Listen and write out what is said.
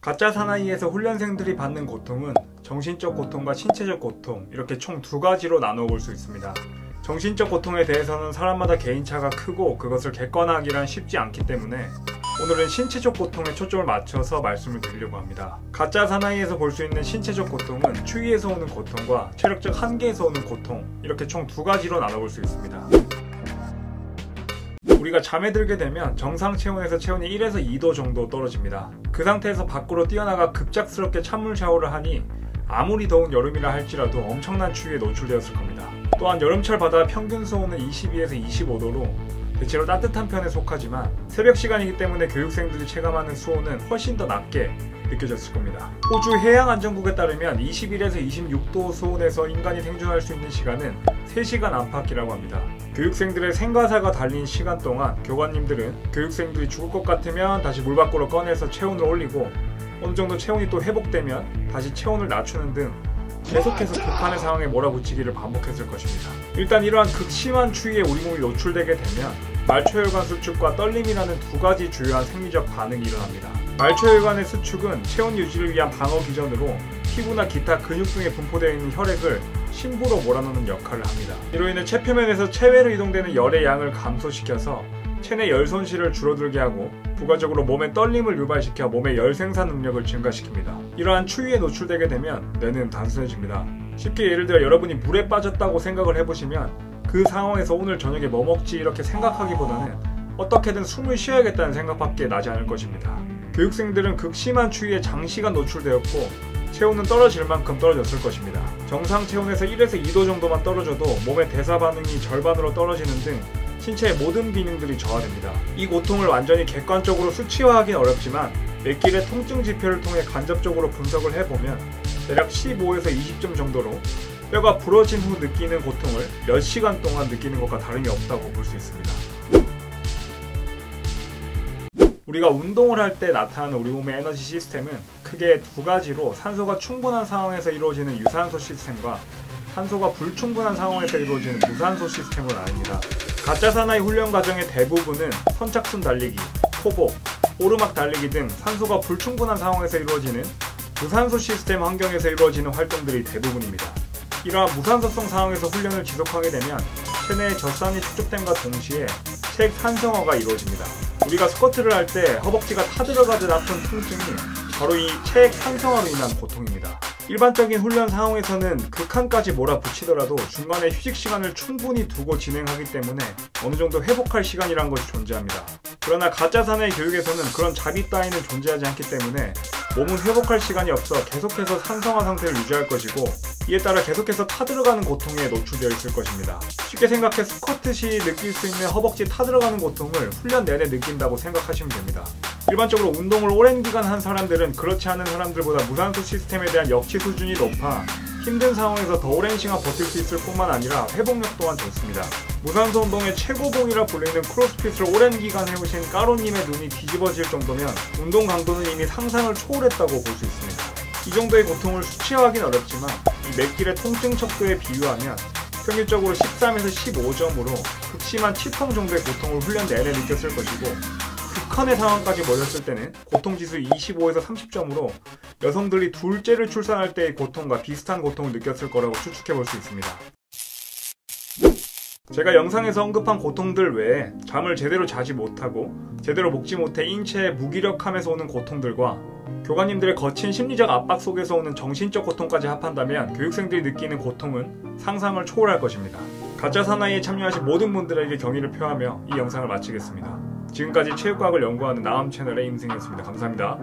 가짜 사나이에서 훈련생들이 받는 고통은 정신적 고통과 신체적 고통, 이렇게 총 두 가지로 나눠 볼 수 있습니다. 정신적 고통에 대해서는 사람마다 개인차가 크고 그것을 객관화하기란 쉽지 않기 때문에 오늘은 신체적 고통에 초점을 맞춰서 말씀을 드리려고 합니다. 가짜 사나이에서 볼 수 있는 신체적 고통은 추위에서 오는 고통과 체력적 한계에서 오는 고통, 이렇게 총 두 가지로 나눠볼 수 있습니다. 우리가 잠에 들게 되면 정상 체온에서 체온이 1에서 2도 정도 떨어집니다. 그 상태에서 밖으로 뛰어나가 급작스럽게 찬물 샤워를 하니 아무리 더운 여름이라 할지라도 엄청난 추위에 노출되었을 겁니다. 또한 여름철 바다 평균 수온은 22에서 25도로 대체로 따뜻한 편에 속하지만 새벽 시간이기 때문에 교육생들이 체감하는 수온은 훨씬 더 낮게 느껴졌을 겁니다. 호주 해양안전국에 따르면 21에서 26도 수온에서 인간이 생존할 수 있는 시간은 3시간 안팎이라고 합니다. 교육생들의 생과사가 달린 시간 동안 교관님들은 교육생들이 죽을 것 같으면 다시 물 밖으로 꺼내서 체온을 올리고 어느 정도 체온이 또 회복되면 다시 체온을 낮추는 등 계속해서 극한의 상황에 몰아붙이기를 반복했을 것입니다. 일단 이러한 극심한 추위에 우리 몸이 노출되게 되면 말초혈관 수축과 떨림이라는 두 가지 주요한 생리적 반응이 일어납니다. 말초혈관의 수축은 체온 유지를 위한 방어 기전으로 피부나 기타 근육 등에 분포되어 있는 혈액을 심부로 몰아넣는 역할을 합니다. 이로 인해 체표면에서 체외로 이동되는 열의 양을 감소시켜서 체내 열 손실을 줄어들게 하고 부가적으로 몸의 떨림을 유발시켜 몸의 열 생산 능력을 증가시킵니다. 이러한 추위에 노출되게 되면 뇌는 단순해집니다. 쉽게 예를 들어 여러분이 물에 빠졌다고 생각을 해보시면 그 상황에서 오늘 저녁에 뭐 먹지 이렇게 생각하기보다는 어떻게든 숨을 쉬어야겠다는 생각밖에 나지 않을 것입니다. 교육생들은 극심한 추위에 장시간 노출되었고 체온은 떨어질 만큼 떨어졌을 것입니다. 정상 체온에서 1에서 2도 정도만 떨어져도 몸의 대사 반응이 절반으로 떨어지는 등 신체의 모든 기능들이 저하됩니다. 이 고통을 완전히 객관적으로 수치화하기는 어렵지만 맥길의 통증 지표를 통해 간접적으로 분석을 해보면 대략 15에서 20점 정도로 뼈가 부러진 후 느끼는 고통을 몇 시간 동안 느끼는 것과 다름이 없다고 볼 수 있습니다. 우리가 운동을 할 때 나타나는 우리 몸의 에너지 시스템은 크게 두 가지로 산소가 충분한 상황에서 이루어지는 유산소 시스템과 산소가 불충분한 상황에서 이루어지는 무산소 시스템으로 나뉩니다. 가짜 사나이 훈련 과정의 대부분은 선착순 달리기, 포복, 오르막 달리기 등 산소가 불충분한 상황에서 이루어지는 무산소 시스템 환경에서 이루어지는 활동들이 대부분입니다. 이러한 무산소성 상황에서 훈련을 지속하게 되면 체내의 젖산이 축적됨과 동시에 체액 산성화가 이루어집니다. 우리가 스쿼트를 할 때 허벅지가 타들어가듯 아픈 통증이 바로 이 체액 산성화로 인한 고통입니다. 일반적인 훈련 상황에서는 극한까지 몰아붙이더라도 중간에 휴식 시간을 충분히 두고 진행하기 때문에 어느 정도 회복할 시간이란 것이 존재합니다. 그러나 가짜 사나이 교육에서는 그런 자비 따위는 존재하지 않기 때문에 몸은 회복할 시간이 없어 계속해서 산성화 상태를 유지할 것이고 이에 따라 계속해서 타들어가는 고통에 노출되어 있을 것입니다. 쉽게 생각해 스쿼트 시 느낄 수 있는 허벅지 타들어가는 고통을 훈련 내내 느낀다고 생각하시면 됩니다. 일반적으로 운동을 오랜 기간 한 사람들은 그렇지 않은 사람들보다 무산소 시스템에 대한 역치 수준이 높아 힘든 상황에서 더 오랜 시간 버틸 수 있을 뿐만 아니라 회복력 또한 좋습니다. 무산소 운동의 최고봉이라 불리는 크로스핏을 오랜 기간 해오신 까로님의 눈이 뒤집어질 정도면 운동 강도는 이미 상상을 초월했다고 볼 수 있습니다. 이 정도의 고통을 수치화하기는 어렵지만 이 맥길의 통증 척도에 비유하면 평균적으로 13에서 15점으로 극심한 치통 정도의 고통을 훈련 내내 느꼈을 것이고 극한의 상황까지 몰렸을 때는 고통지수 25에서 30점으로 여성들이 둘째를 출산할 때의 고통과 비슷한 고통을 느꼈을 거라고 추측해 볼 수 있습니다. 제가 영상에서 언급한 고통들 외에 잠을 제대로 자지 못하고 제대로 먹지 못해 인체의 무기력함에서 오는 고통들과 교관님들의 거친 심리적 압박 속에서 오는 정신적 고통까지 합한다면 교육생들이 느끼는 고통은 상상을 초월할 것입니다. 가짜 사나이에 참여하신 모든 분들에게 경의를 표하며 이 영상을 마치겠습니다. 지금까지 체육과학을 연구하는 나암 채널의 임승이었습니다. 감사합니다.